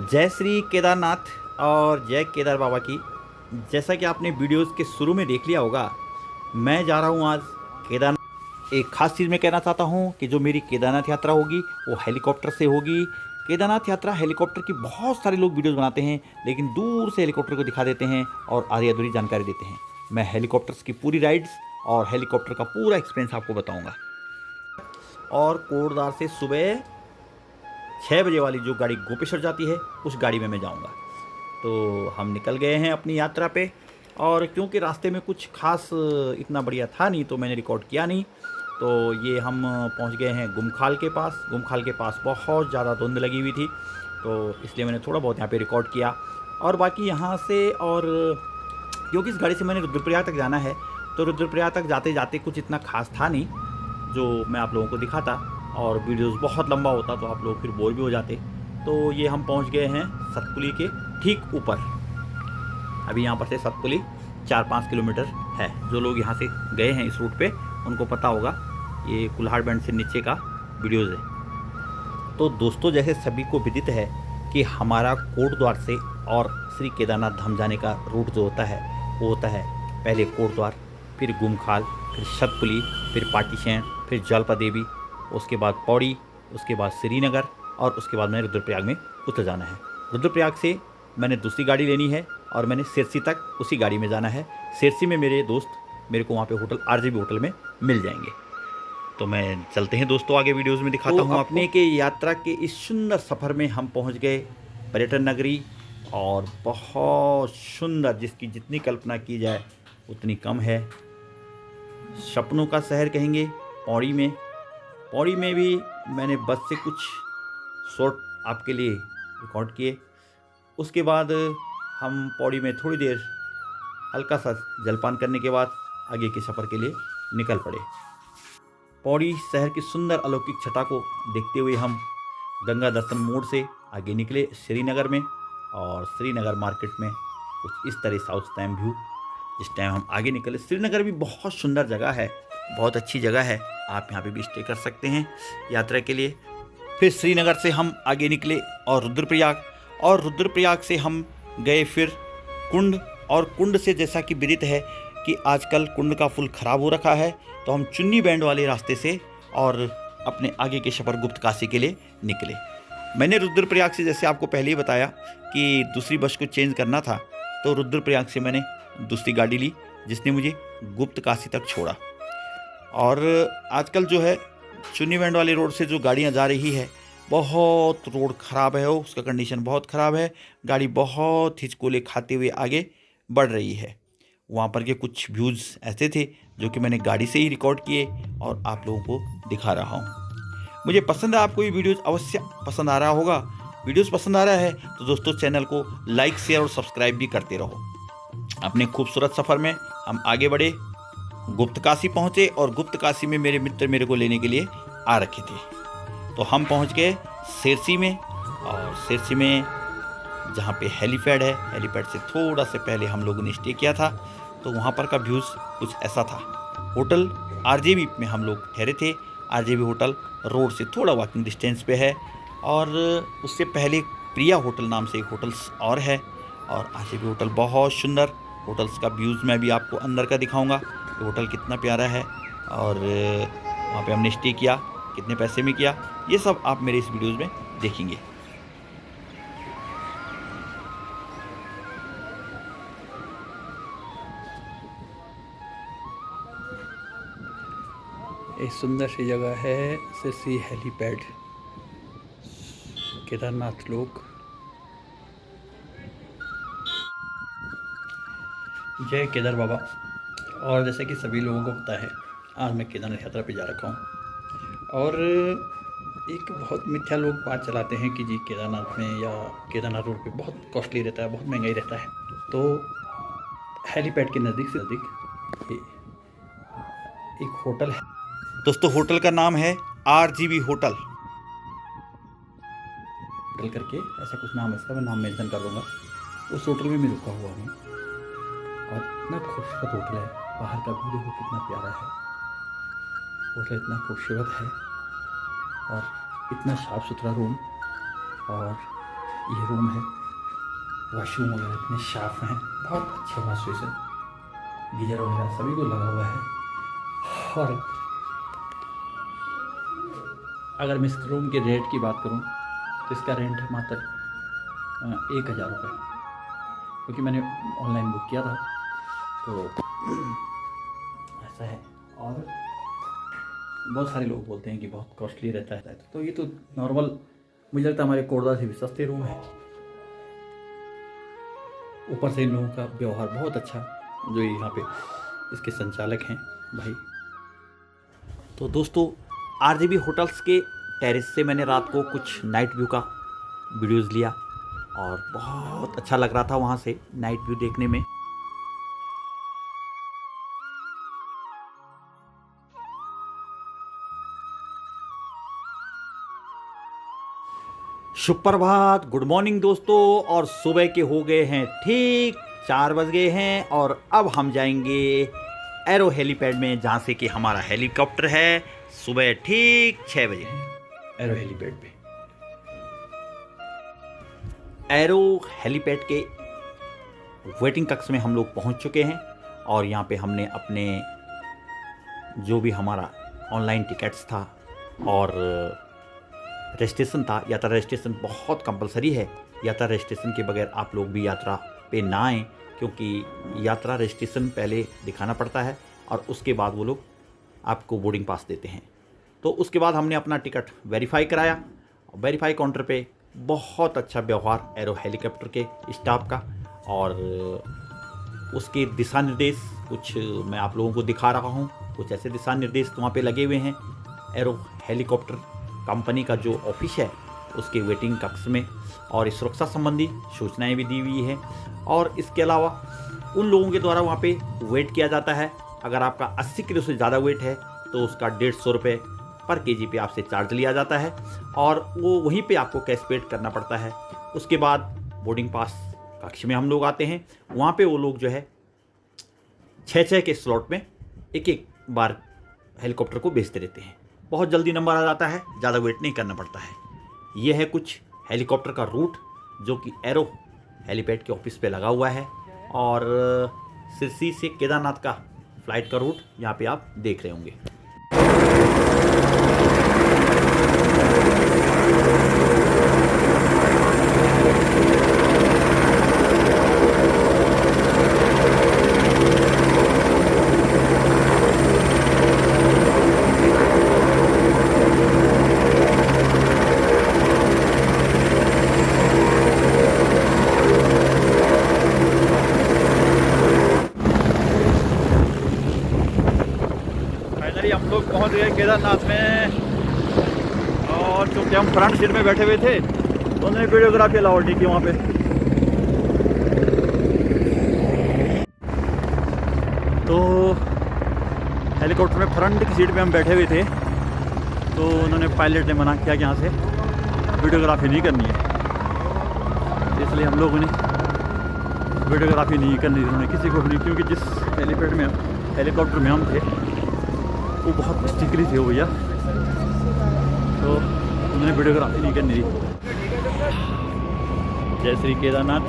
जय श्री केदारनाथ और जय केदार बाबा की। जैसा कि आपने वीडियोस के शुरू में देख लिया होगा, मैं जा रहा हूँ आज केदारनाथ। एक ख़ास चीज़ मैं कहना चाहता हूँ कि जो मेरी केदारनाथ यात्रा होगी वो हेलीकॉप्टर से होगी। केदारनाथ यात्रा हेलीकॉप्टर की बहुत सारे लोग वीडियोस बनाते हैं, लेकिन दूर से हेलीकॉप्टर को दिखा देते हैं और आधी अधूरी जानकारी देते हैं। मैं हेलीकॉप्टर्स की पूरी राइड्स और हेलीकॉप्टर का पूरा एक्सपीरियंस आपको बताऊँगा। और कोटद्वार से सुबह 6 बजे वाली जो गाड़ी गोपेश्वर जाती है उस गाड़ी में मैं जाऊंगा। तो हम निकल गए हैं अपनी यात्रा पे। और क्योंकि रास्ते में कुछ खास इतना बढ़िया था नहीं तो मैंने रिकॉर्ड किया नहीं। तो ये हम पहुंच गए हैं गुमखाल के पास। गुमखाल के पास बहुत ज़्यादा धुंध लगी हुई थी, तो इसलिए मैंने थोड़ा बहुत यहाँ पे रिकॉर्ड किया। और बाकी यहाँ से, और क्योंकि इस गाड़ी से मैंने रुद्रप्रयाग तक जाना है, तो रुद्रप्रयाग तक जाते जाते कुछ इतना खास था नहीं जो मैं आप लोगों को दिखाता, और वीडियोस बहुत लंबा होता तो आप लोग फिर बोर भी हो जाते। तो ये हम पहुंच गए हैं सतपुली के ठीक ऊपर। अभी यहाँ पर से सतपुली 4-5 किलोमीटर है। जो लोग यहाँ से गए हैं इस रूट पे उनको पता होगा, ये कुल्हाड़ बैंड से नीचे का वीडियोज़ है। तो दोस्तों, जैसे सभी को विदित है कि हमारा कोटद्वार से और श्री केदारनाथ धाम जाने का रूट जो होता है वो होता है पहले कोटद्वार, फिर गुमखाल, फिर सतपुली, फिर पाटीशैन, फिर जलपा देवी, उसके बाद पौड़ी, उसके बाद श्रीनगर, और उसके बाद मैंने रुद्रप्रयाग में उतर जाना है। रुद्रप्रयाग से मैंने दूसरी गाड़ी लेनी है और मैंने सिरसी तक उसी गाड़ी में जाना है। सिरसी में मेरे दोस्त मेरे को वहाँ पे होटल RJB होटल में मिल जाएंगे। तो मैं चलते हैं दोस्तों, आगे वीडियोज़ में दिखाता हूँ अपने के यात्रा के इस सुंदर सफ़र में हम पहुँच गए पर्यटन नगरी। और बहुत सुंदर, जिसकी जितनी कल्पना की जाए उतनी कम है। सपनों का शहर कहेंगे पौड़ी में। पौड़ी में भी मैंने बस से कुछ शॉट आपके लिए रिकॉर्ड किए। उसके बाद हम पौड़ी में थोड़ी देर हल्का सा जलपान करने के बाद आगे के सफ़र के लिए निकल पड़े। पौड़ी शहर की सुंदर अलौकिक छटा को देखते हुए हम गंगा दर्शन मोड़ से आगे निकले श्रीनगर में। और श्रीनगर मार्केट में कुछ इस तरह साउथ टाइम व्यू। जिस टाइम हम आगे निकले, श्रीनगर भी बहुत सुंदर जगह है, बहुत अच्छी जगह है। आप यहाँ पे भी स्टे कर सकते हैं यात्रा के लिए। फिर श्रीनगर से हम आगे निकले और रुद्रप्रयाग, और रुद्रप्रयाग से हम गए फिर कुंड। और कुंड से, जैसा कि विदित है कि आजकल कुंड का पुल ख़राब हो रखा है, तो हम चुन्नी बैंड वाले रास्ते से और अपने आगे के सफ़र गुप्त काशी के लिए निकले। मैंने रुद्रप्रयाग से, जैसे आपको पहले ही बताया कि दूसरी बस को चेंज करना था, तो रुद्रप्रयाग से मैंने दूसरी गाड़ी ली जिसने मुझे गुप्त काशी तक छोड़ा। और आजकल जो है चुन्नी बैंड वाले रोड से जो गाड़ियां जा रही है, बहुत रोड ख़राब है, उसका कंडीशन बहुत ख़राब है। गाड़ी बहुत हिचकोले खाते हुए आगे बढ़ रही है। वहाँ पर के कुछ व्यूज़ ऐसे थे जो कि मैंने गाड़ी से ही रिकॉर्ड किए और आप लोगों को दिखा रहा हूँ। मुझे पसंद है, आपको ये वीडियोज़ अवश्य पसंद आ रहा होगा। वीडियोज़ पसंद आ रहा है तो दोस्तों चैनल को लाइक, शेयर और सब्सक्राइब भी करते रहो। अपने खूबसूरत सफ़र में हम आगे बढ़े, गुप्त काशी पहुँचे, और गुप्त काशी में मेरे मित्र मेरे को लेने के लिए आ रखे थे। तो हम पहुँच गए सिरसी में। और सिरसी में जहाँ पे हेलीपैड है, हेलीपैड से थोड़ा से पहले हम लोगों ने स्टे किया था, तो वहाँ पर का व्यूज़ कुछ ऐसा था। होटल RJB में हम लोग ठहरे थे। RJB होटल रोड से थोड़ा वॉकिंग डिस्टेंस पे है। और उससे पहले प्रिया होटल नाम से एक होटल्स और है। और RJB होटल बहुत सुंदर। होटल्स का व्यूज़ मैं भी आपको अंदर का दिखाऊंगा कि होटल कितना प्यारा है, और वहाँ पे हमने स्टे किया, कितने पैसे में किया, ये सब आप मेरे इस वीडियोज़ में देखेंगे। एक सुंदर सी जगह है सिरसी हेलीपैड, केदारनाथ लोग। जय केदार बाबा। और जैसे कि सभी लोगों को पता है, आज मैं केदारनाथ यात्रा पे जा रखा हूँ। और एक बहुत मिथ्या लोग बात चलाते हैं कि जी केदारनाथ में या केदारनाथ रोड पे बहुत कॉस्टली रहता है, बहुत महंगाई रहता है। तो हेलीपैड के नज़दीक से नज़दीक एक होटल है दोस्तों। होटल का नाम है RJB होटल करके, ऐसा कुछ नाम है इसका, मैं नाम मेंशन कर दूँगा। उस होटल में मैं रुका हुआ हूँ, और इतना खूबसूरत होटल है। बाहर का व्यू देखो कितना प्यारा है। होटल इतना खूबसूरत है और इतना साफ़ सुथरा रूम, और ये रूम है, वॉशरूम वगैरह इतने साफ हैं, बहुत अच्छा वॉशेशन, गीजर वगैरह सभी को लगा हुआ है। और अगर मैं इस रूम के रेट की बात करूं तो इसका रेंट है मात्र 1000 रुपये, क्योंकि मैंने ऑनलाइन बुक किया था तो ऐसा है। और बहुत सारे लोग बोलते हैं कि बहुत कॉस्टली रहता है, तो ये तो नॉर्मल, मुझे लगता है हमारे कोरदा से भी सस्ते रूम है। ऊपर से इन लोगों का व्यवहार बहुत अच्छा, जो यहाँ पे इसके संचालक हैं भाई। तो दोस्तों, आरजीबी होटल्स के टेरेस से मैंने रात को कुछ नाइट व्यू का वीडियोज़ लिया और बहुत अच्छा लग रहा था वहाँ से नाइट व्यू देखने में। सुप्रभात, गुड मॉर्निंग दोस्तों। और सुबह के हो गए हैं ठीक 4 बज गए हैं और अब हम जाएंगे एरो हेलीपैड में, जहाँ से कि हमारा हेलीकॉप्टर है। सुबह ठीक 6 बजे एरो हेलीपैड पे। एरो हेलीपैड के वेटिंग कक्ष में हम लोग पहुँच चुके हैं और यहाँ पे हमने अपने जो भी हमारा ऑनलाइन टिकट्स था और रजिस्ट्रेशन था। यात्रा रजिस्ट्रेशन बहुत कंपलसरी है, यात्रा रजिस्ट्रेशन के बगैर आप लोग भी यात्रा पे ना आएँ, क्योंकि यात्रा रजिस्ट्रेशन पहले दिखाना पड़ता है और उसके बाद वो लोग आपको बोर्डिंग पास देते हैं। तो उसके बाद हमने अपना टिकट वेरीफाई कराया। वेरीफाई काउंटर पे बहुत अच्छा व्यवहार एरो हेलीकॉप्टर के स्टाफ का, और उसके दिशा निर्देश कुछ मैं आप लोगों को दिखा रहा हूँ। कुछ ऐसे दिशा निर्देश वहाँ पे लगे हुए हैं। एरो हेलीकॉप्टर कंपनी का जो ऑफिस है उसके वेटिंग कक्ष में, और सुरक्षा संबंधी सूचनाएं भी दी हुई है। और इसके अलावा उन लोगों के द्वारा वहाँ पे वेट किया जाता है। अगर आपका 80 किलो से ज़्यादा वेट है तो उसका 150 रुपये पर केजी पे आपसे चार्ज लिया जाता है और वो वहीं पे आपको कैश पेड करना पड़ता है। उसके बाद बोर्डिंग पास कक्ष में हम लोग आते हैं। वहाँ पे वो लोग जो है 6-6 के स्लॉट में एक बार हेलीकॉप्टर को भेजते रहते हैं। बहुत जल्दी नंबर आ जाता है, ज़्यादा वेट नहीं करना पड़ता है। ये है कुछ हेलीकॉप्टर का रूट जो कि एरो हेलीपैड के ऑफिस पे लगा हुआ है, और सिरसी से केदारनाथ का फ्लाइट का रूट यहाँ पे आप देख रहे होंगे। फाइनली हम लोग पहुंच गए केदारनाथ में, और चूँकि हम फ्रंट सीट में बैठे हुए थे तो उन्होंने वीडियोग्राफी अलाउड नहीं की वहाँ पे। तो हेलीकॉप्टर में फ्रंट की सीट पे हम बैठे हुए थे तो उन्होंने, पायलट ने मना किया कि यहाँ से वीडियोग्राफी नहीं करनी है, इसलिए हम लोगों ने वीडियोग्राफी नहीं करनी थी उन्होंने किसी को भी नहीं, क्योंकि जिस हेलीपैड में हेलीकॉप्टर में हम थे वो बहुत स्टिकली थे वो भैया, तो उन्होंने वीडियोग्राफी नहीं करनी थी। जय श्री केदारनाथ।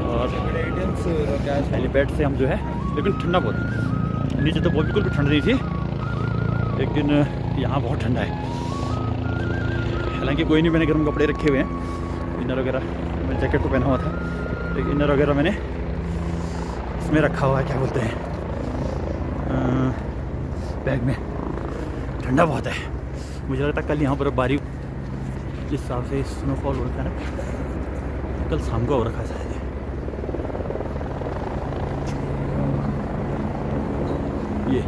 और हेलीपैड से हम जो है, लेकिन ठंडा बहुत, नीचे तो बहुत बिल्कुल भी ठंड नहीं थी, लेकिन यहाँ बहुत ठंडा है। हालांकि कोई नहीं, मैंने गर्म कपड़े रखे हुए हैं, इनर वगैरह, मैं जैकेट तो पहना हुआ था, लेकिन इनर वगैरह मैंने इसमें रखा हुआ है, क्या बोलते हैं, बैग में। ठंडा बहुत है, मुझे लगता है कल यहाँ पर बारिश, जिस हिसाब से स्नोफॉल होता है ना, कल शाम को हो रखा है शायद। ये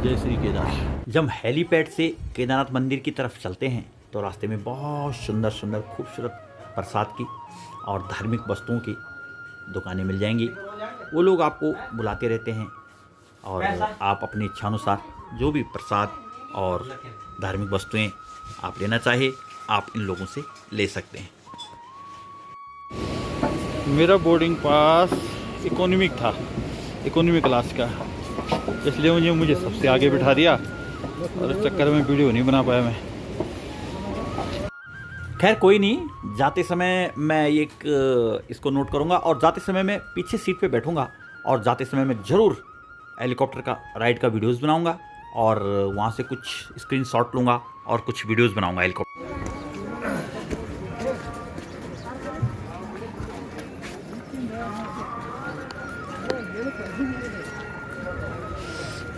जय श्री केदार। जब हेलीपैड से केदारनाथ मंदिर की तरफ चलते हैं तो रास्ते में बहुत सुंदर सुंदर खूबसूरत प्रसाद की और धार्मिक वस्तुओं की दुकानें मिल जाएंगी। वो लोग आपको बुलाते रहते हैं और आप अपनी इच्छानुसार जो भी प्रसाद और धार्मिक वस्तुएं आप लेना चाहे, आप इन लोगों से ले सकते हैं। मेरा बोर्डिंग पास इकोनॉमिक था, इकोनॉमी क्लास का, इसलिए मुझे सबसे आगे बिठा दिया और इस चक्कर में वीडियो नहीं बना पाया मैं। खैर कोई नहीं, जाते समय मैं इसको नोट करूँगा और जाते समय मैं पीछे सीट पे बैठूँगा और जाते समय मैं ज़रूर हेलीकॉप्टर का राइड का वीडियोस बनाऊँगा और वहाँ से कुछ स्क्रीनशॉट लूँगा और कुछ वीडियोस बनाऊँगा हेलीकॉप्टर।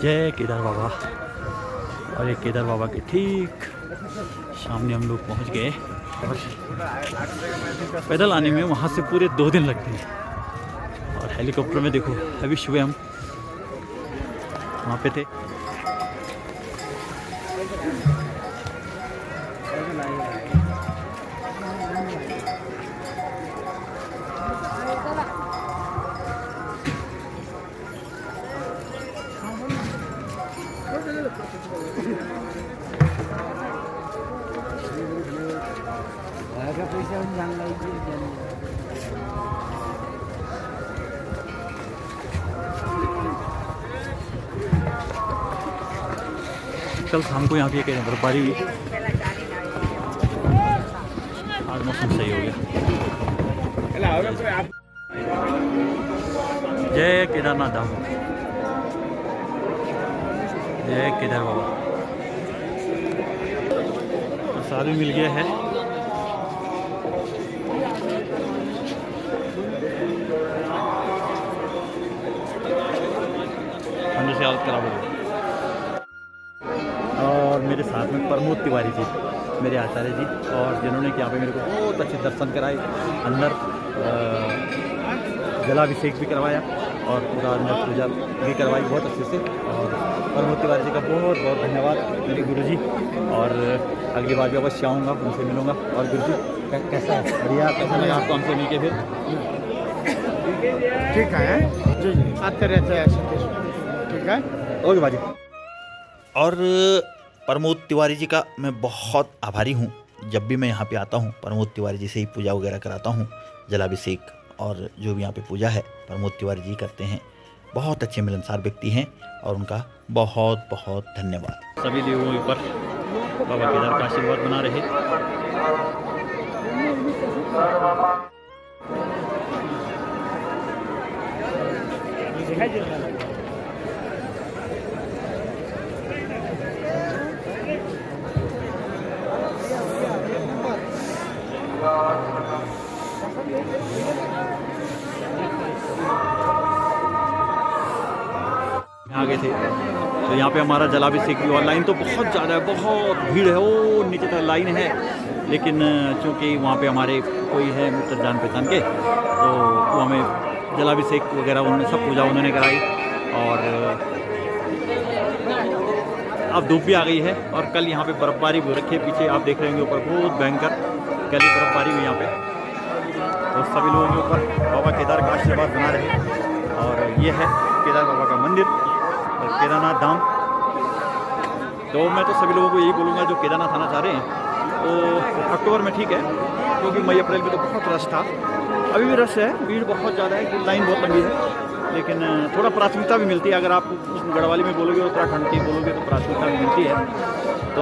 जय केदार बाबा। और ये केदार बाबा के ठीक सामने हम लोग पहुंच गए और पैदल आने में वहाँ से पूरे 2 दिन लगते हैं। और हेलीकॉप्टर में देखो अभी सुबह हम वहाँ पे थे। कल शाम को यहाँ पे कहीं बर्फबारी हुई, आज मौसम सही हो गया। जय केदारनाथ धाम, जय केदार बाबा। प्रसाद भी मिल गया है। ठंड से हालत खराब हो गई। और मेरे साथ में प्रमोद तिवारी जी, मेरे आचार्य जी, और जिन्होंने कि यहाँ पे मेरे को बहुत अच्छे दर्शन कराए, अंदर जलाभिषेक भी करवाया और पूरा अंदर पूजा भी करवाई बहुत अच्छे से। और प्रमोद तिवारी जी का बहुत बहुत धन्यवाद मेरे गुरु जी। और अगली बार भी अवश्य आऊँगा, उनसे मिलूँगा। और गुरु जी कैसा है? बढ़िया। कैसा लगा आपको हमसे मिल के? फिर ठीक है जी, आते रहते हैं ठीक है। ओके बाजी। और प्रमोद तिवारी जी का मैं बहुत आभारी हूँ। जब भी मैं यहाँ पे आता हूँ प्रमोद तिवारी जी से ही पूजा वगैरह कराता हूँ, जलाभिषेक और जो भी यहाँ पे पूजा है प्रमोद तिवारी जी करते हैं। बहुत अच्छे मिलनसार व्यक्ति हैं और उनका बहुत बहुत धन्यवाद। सभी देवों के ऊपर बाबा केदार का आशीर्वाद बना रहे। आगे थे तो यहाँ पे हमारा जलाभिषेक भी हुआ। लाइन तो बहुत ज़्यादा है, बहुत भीड़ है, वो नीचे तक लाइन है। लेकिन चूँकि वहाँ पे हमारे कोई है मित्र जान पहचान के, तो वो हमें जलाभिषेक वगैरह उन्होंने सब पूजा उन्होंने कराई। और अब धूप भी आ गई है और कल यहाँ पे बर्फबारी भी रखी है। पीछे आप देख रहे होंगे ऊपर बहुत भयंकर कल बर्फबारी हुई यहाँ पे। तो सभी लोगों के ऊपर बाबा केदार का आशीर्वाद बना रहे। और ये है केदार बाबा का मंदिर, केदारनाथ धाम। तो मैं तो सभी लोगों को यही बोलूँगा जो केदारनाथ आना चाह रहे हैं तो अक्टूबर में ठीक है, क्योंकि मई अप्रैल में तो बहुत रश था। अभी भी रश है, भीड़ बहुत ज़्यादा है, लाइन बहुत लंबी है। लेकिन थोड़ा प्राथमिकता भी मिलती है। अगर आप गढ़वाली में बोलोगे, उत्तराखंड की बोलोगे तो प्राथमिकता भी मिलती है। तो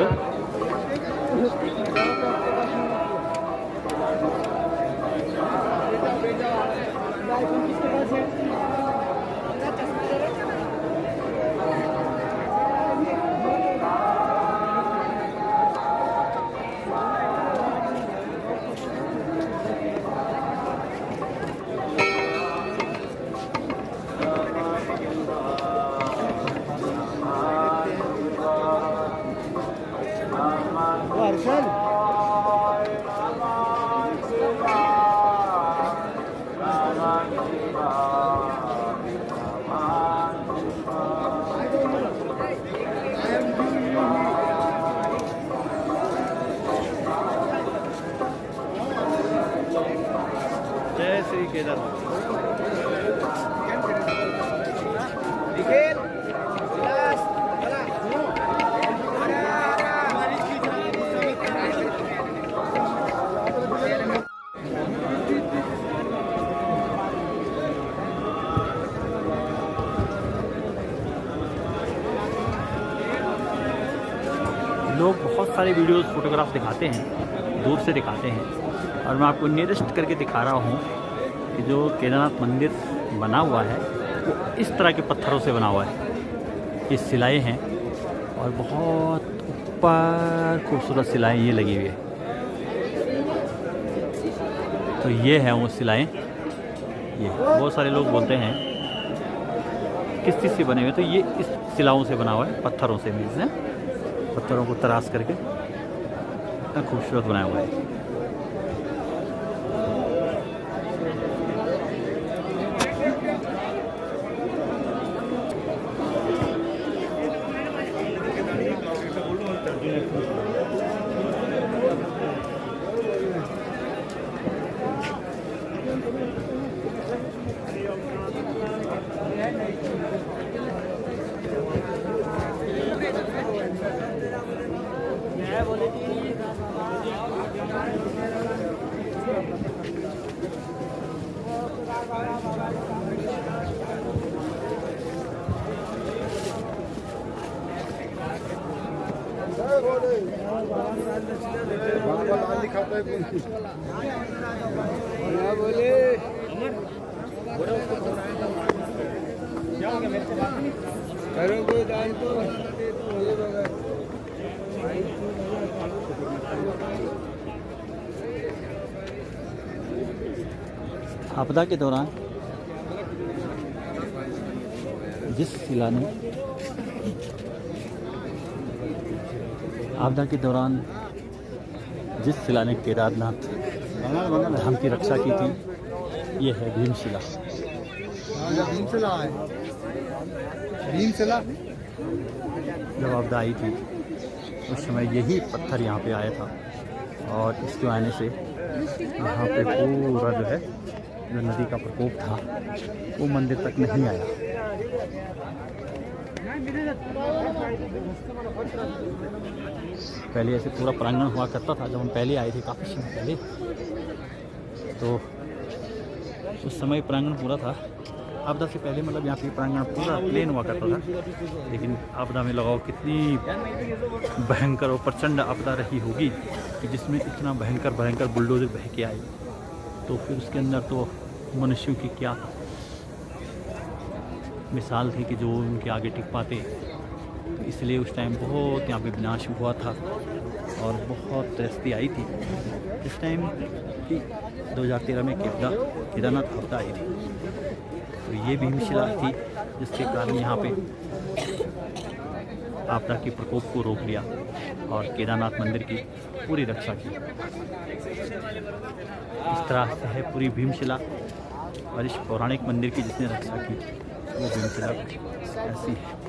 जय श्री केदारनाथ। लोग बहुत सारे वीडियोस फोटोग्राफ दिखाते हैं दूर से दिखाते हैं। और मैं आपको नियरेस्ट करके दिखा रहा हूँ कि जो केदारनाथ मंदिर बना हुआ है वो इस तरह के पत्थरों से बना हुआ है। ये सिलाएँ हैं और बहुत ऊपर खूबसूरत सिलाएँ ये लगी हुई है। तो ये है वो सिलाएँ। ये बहुत सारे लोग बोलते हैं किस चीज़ से बने हुए, तो ये इस सिलाओं से बना हुआ है, पत्थरों से मीन्स है, पत्थरों को तराश करके इतना खूबसूरत बनाया हुआ है। आपदा के दौरान जिस शिला ने आपदा के दौरान जिस शिला ने केदारनाथ धाम की रक्षा की थी, ये है भीमशिला। भीमशिला है, भीमशिला। जब आपदा आई थी उस समय यही पत्थर यहाँ पे आया था और इसके आने से यहाँ पे पूरा जो है जो नदी का प्रकोप था वो मंदिर तक नहीं आया। पहले ऐसे पूरा प्रांगण हुआ करता था। जब हम पहले आए थे काफ़ी समय पहले, तो उस समय प्रांगण पूरा था। आपदा से पहले मतलब यहाँ पे प्रांगण पूरा प्लेन हुआ करता था। लेकिन आपदा में लगाओ कितनी भयंकर और प्रचंड आपदा रही होगी कि जिसमें इतना भयंकर बुलडोजर बह के आए, तो फिर उसके अंदर तो मनुष्यों की क्या मिसाल थी कि जो उनके आगे टिक पाते। तो इसलिए उस टाइम बहुत यहाँ पे विनाश हुआ था और बहुत त्रस्ती आई थी। इस टाइम की 2013 में केदारनाथ आपदा आई थी, तो ये भीमशिला थी जिसके कारण यहाँ पे आपदा के प्रकोप को रोक लिया और केदारनाथ मंदिर की पूरी रक्षा की। इस तरह से है पूरी भीमशिला। और इस पौराणिक मंदिर की जिसने रक्षा की वो भीमशिला ऐसी है।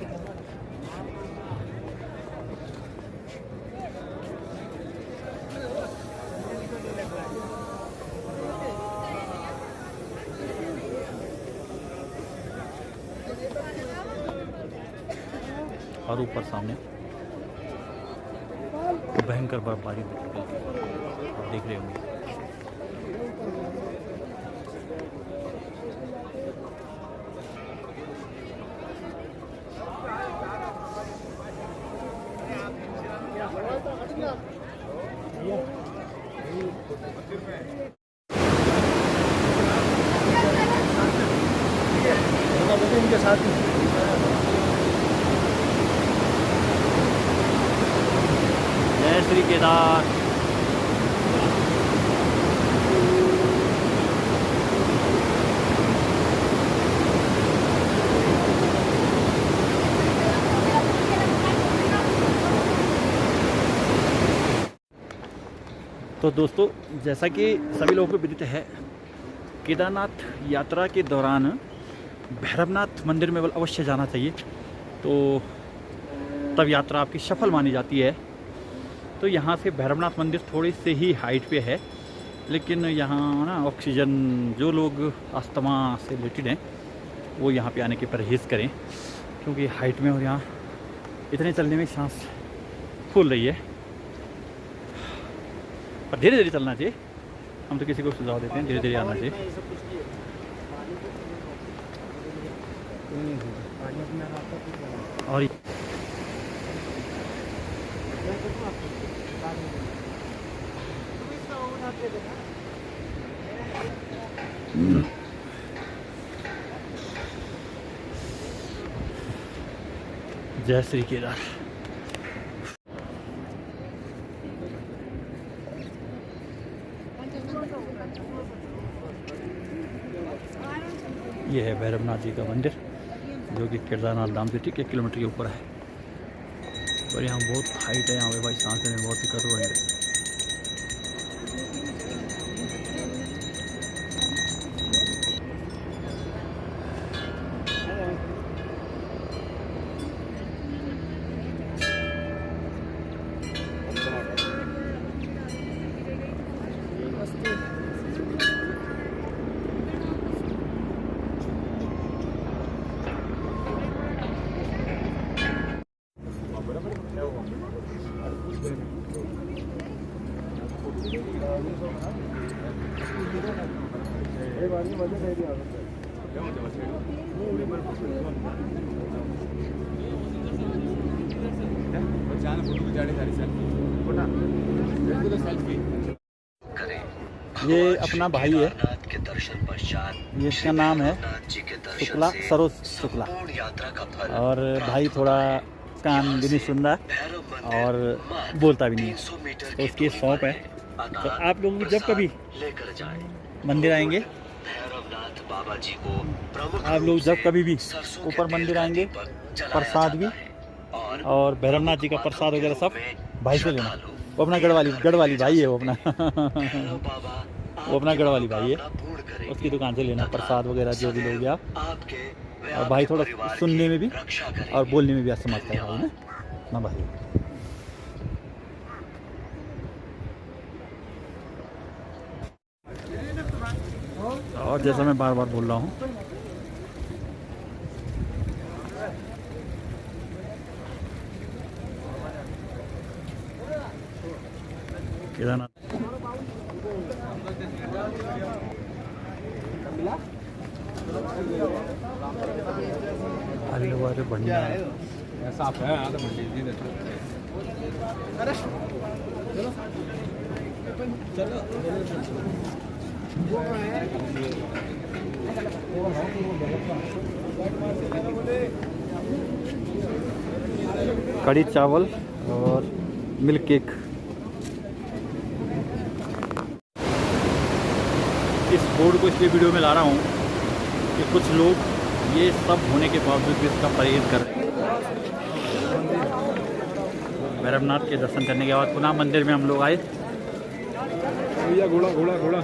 और ऊपर सामने भयंकर बर्फबारी आप देख रहे होंगे। इनके साथ जय श्री केदार। तो दोस्तों, जैसा कि सभी लोगों को विदित है, केदारनाथ यात्रा के दौरान भैरवनाथ मंदिर में अवश्य जाना चाहिए, तो तब यात्रा आपकी सफल मानी जाती है। तो यहाँ से भैरवनाथ मंदिर थोड़ी सी ही हाइट पे है, लेकिन यहाँ ना ऑक्सीजन, जो लोग अस्थमा से रिलेटेड हैं वो यहाँ पे आने के परहेज़ करें, क्योंकि हाइट में और यहाँ इतने चलने में सांस फूल रही है। पर धीरे धीरे चलना चाहिए। हम तो किसी को सुझाव देते हैं धीरे धीरे आना चाहिए। और जय श्री केदार। ये है भैरवनाथ जी का मंदिर जो कि केदारनाथ धाम से ठीक 1 किलोमीटर के ऊपर है। और यहाँ बहुत हाइट है, यहाँ पे भाई सांस लेने में बहुत दिक्कत हो रही है। ये अपना भाई है, ये इसका नाम है शुक्ला, सरोज शुक्ला। और भाई थोड़ा कान भी नहीं सुन रहा और बोलता भी नहीं है, तो उसकी शॉप है। तो आप लोग जब कभी मंदिर आएंगे, आप लोग जब कभी भी ऊपर मंदिर आएंगे, प्रसाद भी और भैरवनाथ जी का प्रसाद वगैरह सब भाई से लेना। वो अपना गढ़वाली भाई है, वो अपना गढ़वाली भाई है, उसकी दुकान से लेना प्रसाद वगैरह जो भी लोगे आप। और भाई थोड़ा सुनने में भी और बोलने में भी असमर्थ है भाई ना भाई। और जैसा मैं बार बार बोल रहा हूँ, केदारनाथ बढ़िया साफ है। कड़ी चावल और मिल्क केक। इस बोर्ड को इसलिए वीडियो में ला रहा हूँ कि कुछ लोग ये सब होने के बावजूद भी इसका परहेज कर रहे हैं। भैरवनाथ के दर्शन करने के बाद पुनः मंदिर में हम लोग आए। घोड़ा घोड़ा घोड़ा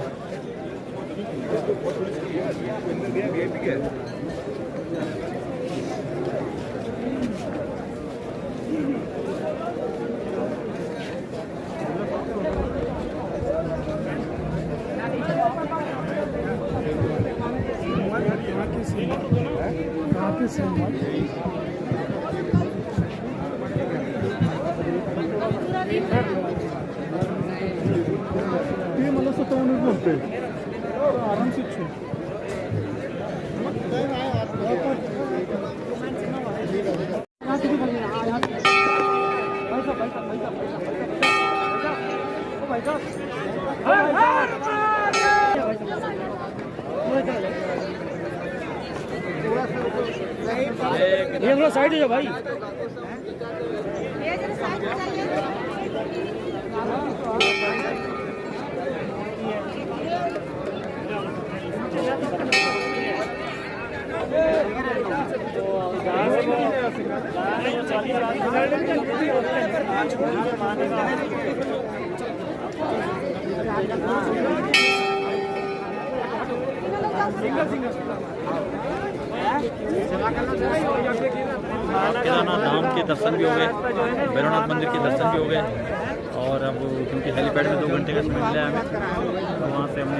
ते मला स्वतःहूनच बोलतोय आरामशीर छे ये थोड़ा साइड है भाई। केदारनाथ धाम के दर्शन भी हो गए, भैरवनाथ मंदिर के दर्शन भी हो गए। और अब क्योंकि हेलीपैड में 2 घंटे का समय मिला है हमें, तो वहाँ से हमने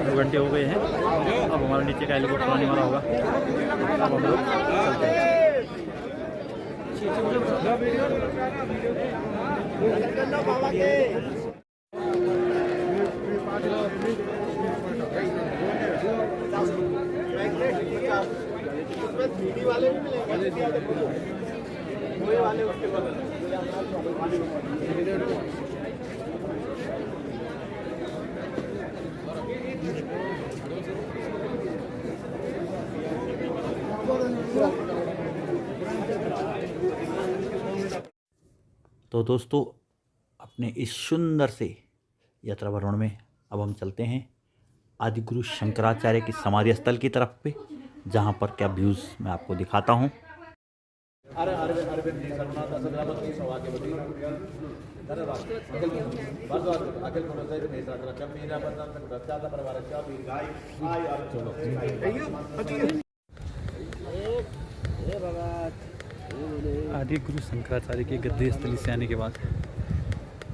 2 घंटे हो गए हैं। अब हमारा नीचे का हेलीकॉप्टर आने वाला होगा। अब हम लोग चलते हैं। वाले भी मिलेंगे वाले उसके बगल तो दोस्तों, अपने इस सुंदर से यात्रा भ्रमण में अब हम चलते हैं आदि गुरु शंकराचार्य की समाधि स्थल की तरफ पे, जहाँ पर क्या व्यूज़ मैं आपको दिखाता हूँ। आदि गुरु शंकराचार्य के गद्दी स्थली से आने के बाद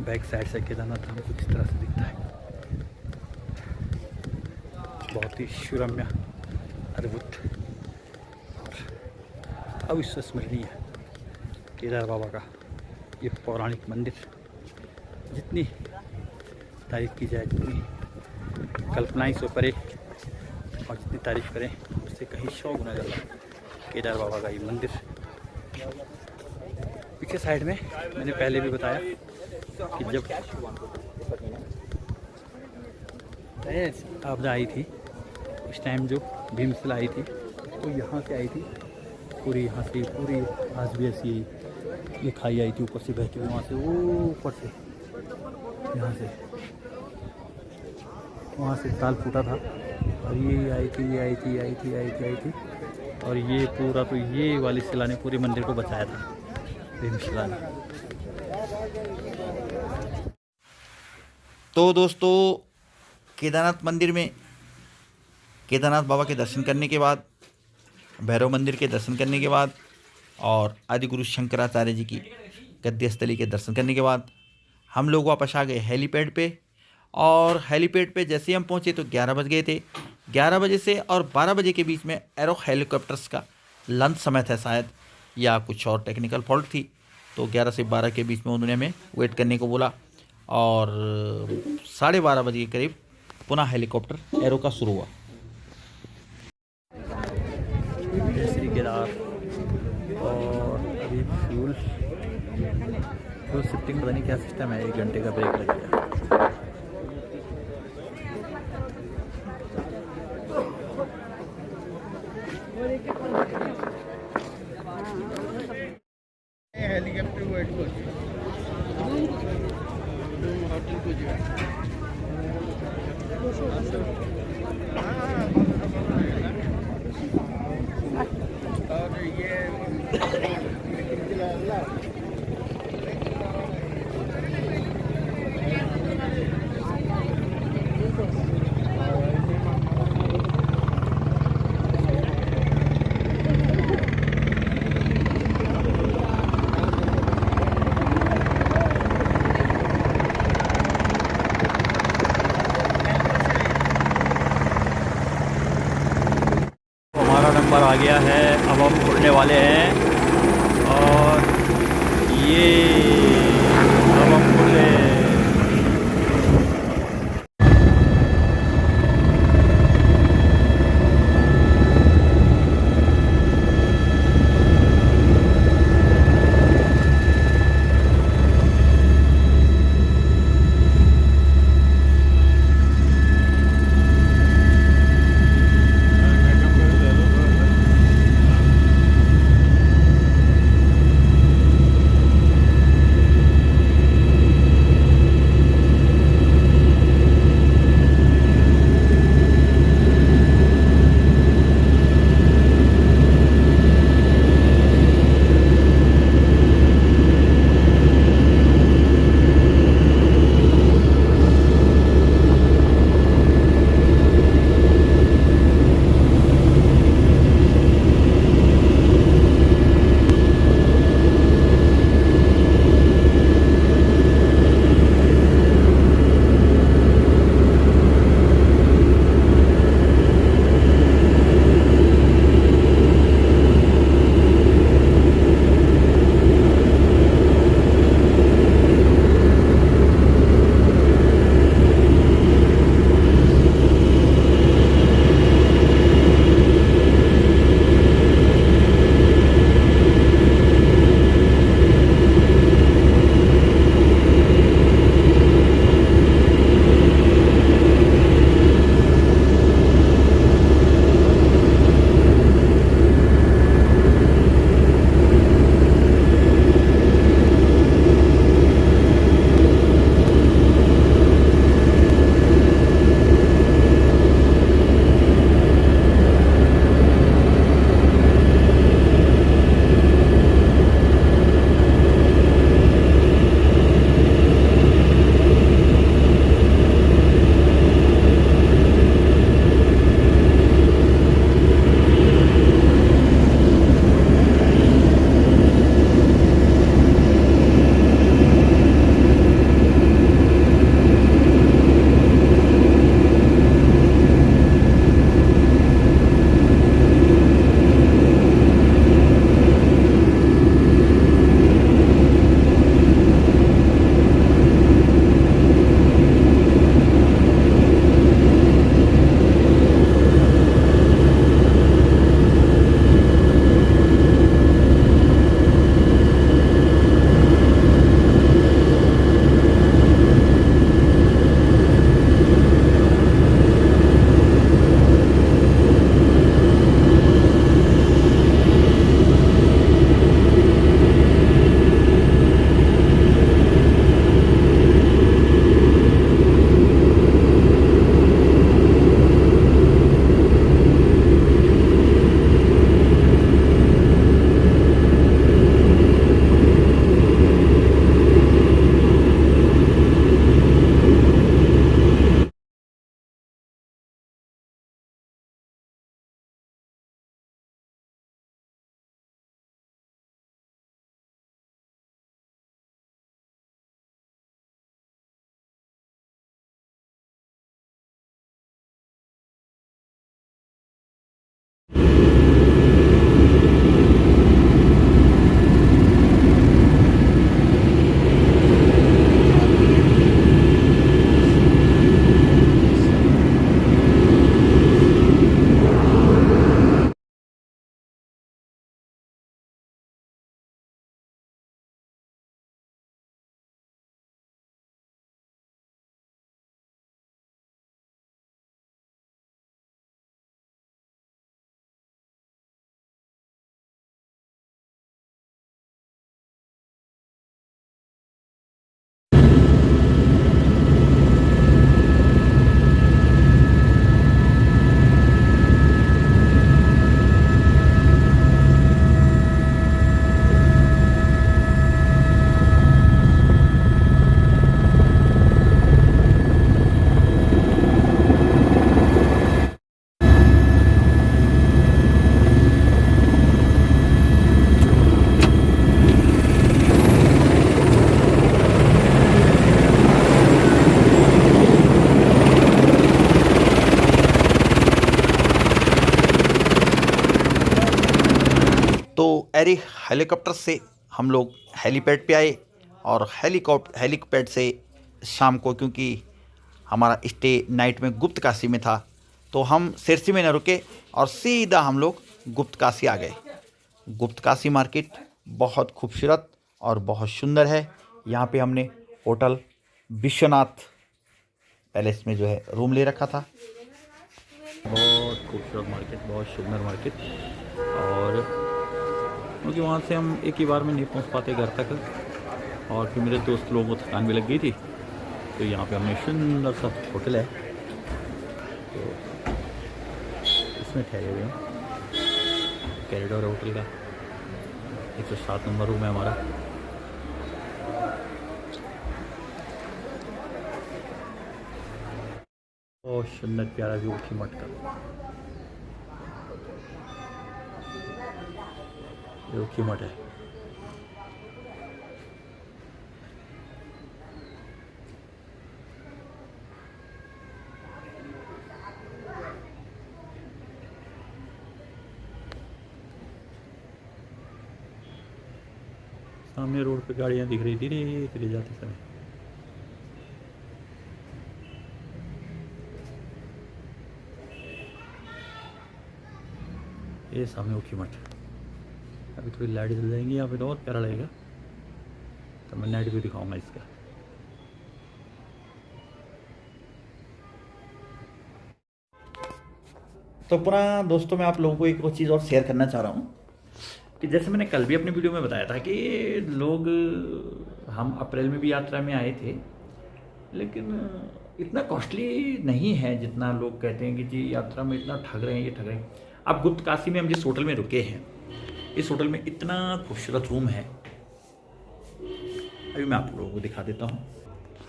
बैक साइड से केदारनाथ धाम कुछ इस तरह से दिखता है। बहुत ही सुरम्य, अद्भुत और अविस्मरणीय केदार बाबा का ये पौराणिक मंदिर, जितनी तारीफ की जाए, जितनी कल्पनाएं से परे और जितनी तारीफ करें उससे कहीं 100 गुना ज़्यादा केदार बाबा का ये मंदिर। पीछे साइड में मैंने पहले भी बताया कि जब आपदा आई थी उस टाइम जो भीमशिला आई थी तो यहाँ से आई थी, पूरी यहाँ से पूरी आज भी ऐसी ये खाई आई थी ऊपर से बहती हुई, वहाँ से वो ऊपर से यहाँ से वहाँ से ताल फूटा था और ये आई थी, ये आई थी, आई थी, आई थी, आई थी और ये पूरा, तो ये वाली शिला ने पूरे मंदिर को बचाया था, भीमशिला ने। तो दोस्तों, केदारनाथ मंदिर में केदारनाथ बाबा के दर्शन करने के बाद, भैरव मंदिर के दर्शन करने के बाद और आदि गुरु शंकराचार्य जी की गद्दी स्थली के दर्शन करने के बाद हम लोग वापस आ गए हेलीपैड पे। और हेलीपैड पे जैसे ही हम पहुँचे तो 11 बज गए थे। 11 बजे से और 12 बजे के बीच में एरो हेलीकॉप्टर्स का लंच समय था शायद, या कुछ और टेक्निकल फॉल्ट थी, तो 11 से 12 के बीच में उन्होंने हमें वेट करने को बोला और 12:30 बजे के करीब पुनः हेलीकॉप्टर एरो का शुरू हुआ। जय श्री केदार। और अभी फ्यूल शिफ्टिंग पता नहीं क्या सिस्टम है, 1 घंटे का ब्रेक लगेगा। हेलीकॉप्टर वेट করছি होटल को जो और ये हमारा नंबर आ गया है, अब हम उड़ने वाले हैं और ये अब हम उड़ रहे हैं। एयर हेलीकॉप्टर से हम लोग हेलीपैड पे आए और हेलीपैड से शाम को, क्योंकि हमारा स्टे नाइट में गुप्त काशी में था, तो हम सिरसी में न रुके और सीधा हम लोग गुप्त काशी आ गए। गुप्त काशी मार्केट बहुत खूबसूरत और बहुत सुंदर है। यहाँ पे हमने होटल विश्वनाथ पैलेस में जो है रूम ले रखा था। बहुत खूबसूरत मार्केट, बहुत सुंदर मार्केट। और क्योंकि वहाँ से हम एक ही बार में नहीं पहुँच पाते घर तक, और फिर मेरे दोस्त लोगों को थकान भी लग गई थी, तो यहाँ पे हमने सुंदर सा होटल है, तो इसमें ठहरे हुए हैं। कैरिडोर होटल का 107 नंबर रूम है हमारा। बहुत सुंदर प्यारा व्यू थी मठ का, योगी मठ है। सामने रोड पे गाड़ियां दिख रही धीरे धीरे जाते समय। ये सामने ओखी मठ। अभी थोड़ी लाइट जल जाएंगी यहाँ पे तो और प्यारा लगेगा, तो मैं नाइट व्यू दिखाऊंगा इसका। तो पुनः दोस्तों, मैं आप लोगों को एक और चीज़ और शेयर करना चाह रहा हूँ कि जैसे मैंने कल भी अपनी वीडियो में बताया था कि लोग, हम अप्रैल में भी यात्रा में आए थे, लेकिन इतना कॉस्टली नहीं है जितना लोग कहते हैं कि जी यात्रा में इतना ठग रहे हैं, ये ठग रहे हैं। अब गुप्त काशी में हम जिस होटल में रुके हैं, इस होटल में इतना खूबसूरत रूम है, अभी मैं आप लोगों को दिखा देता हूँ।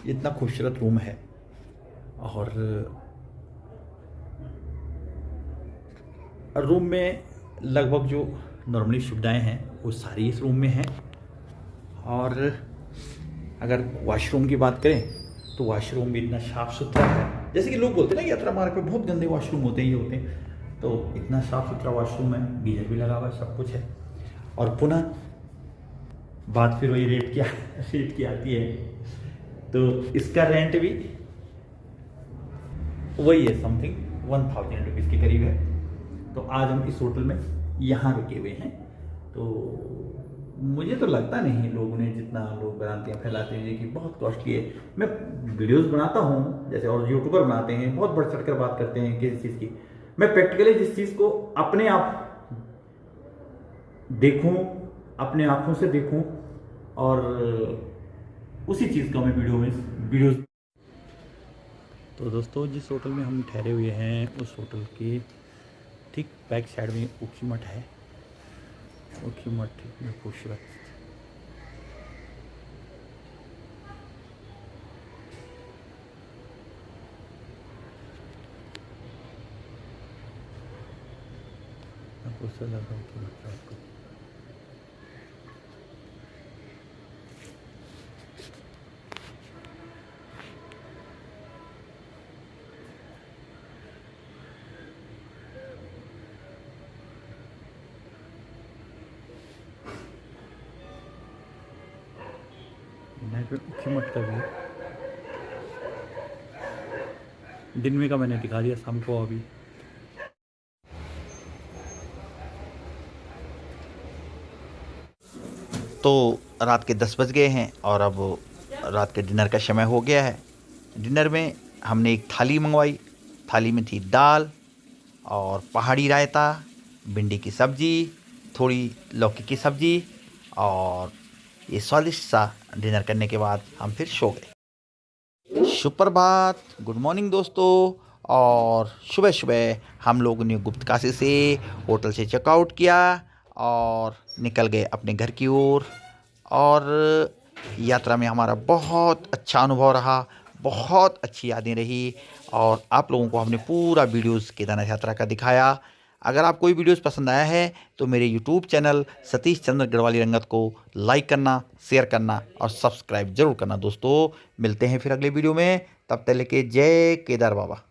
इतना खूबसूरत रूम है और रूम में लगभग जो नॉर्मली सुविधाएं हैं वो सारी इस रूम में हैं। और अगर वॉशरूम की बात करें तो वॉशरूम भी इतना साफ़ सुथरा है। जैसे कि लोग बोलते हैं ना यात्रा मार्ग पे बहुत गंदे वॉशरूम होते हैं, ये होते हैं, तो इतना साफ़ सुथरा वॉशरूम है, गीजर भी लगा हुआ है, सब कुछ है। और पुनः बात फिर वही रेट की आती है, तो इसका रेंट भी वही है, समथिंग 1000 रुपीज़ के करीब है। तो आज हम इस होटल में यहाँ रुके हुए हैं, तो मुझे तो लगता नहीं लोगों ने, जितना लोग भ्रांतियाँ फैलाते हैं कि बहुत कॉस्टली है। मैं वीडियोस बनाता हूँ जैसे, और यूट्यूबर बनाते हैं, बहुत बढ़ चढ़ कर बात करते हैं किसी चीज़ की। मैं प्रैक्टिकली जिस चीज़ को अपने आप देखूँ, अपने आँखों से देखूँ, और उसी चीज़ का मैं वीडियोस। तो दोस्तों, जिस होटल में हम ठहरे हुए हैं उस होटल के ठीक बैक साइड में ओखी मठ है। ओखी मठ इतना खूबसूरत, आपको लगा ओखी मठ आपको। ओखी मठ का भी दिन में का मैंने दिखा दिया, शाम को अभी। तो रात के 10 बज गए हैं और अब रात के डिनर का समय हो गया है। डिनर में हमने एक थाली मंगवाई। थाली में थी दाल और पहाड़ी रायता, भिंडी की सब्जी, थोड़ी लौकी की सब्जी, और ये स्वादिष्ट सा डिनर करने के बाद हम फिर सो गए। सुप्रभात, गुड मॉर्निंग दोस्तों। और सुबह सुबह हम लोगों ने गुप्त काशी से होटल से चेकआउट किया और निकल गए अपने घर की ओर। और यात्रा में हमारा बहुत अच्छा अनुभव रहा, बहुत अच्छी यादें रही, और आप लोगों को हमने पूरा वीडियोस केदारनाथ यात्रा का दिखाया। अगर आपको ये वीडियोस पसंद आया है तो मेरे यूट्यूब चैनल सतीश चंद्र गढ़वाली रंगत को लाइक करना, शेयर करना और सब्सक्राइब जरूर करना दोस्तों। मिलते हैं फिर अगले वीडियो में, तब तक के जय केदार बाबा।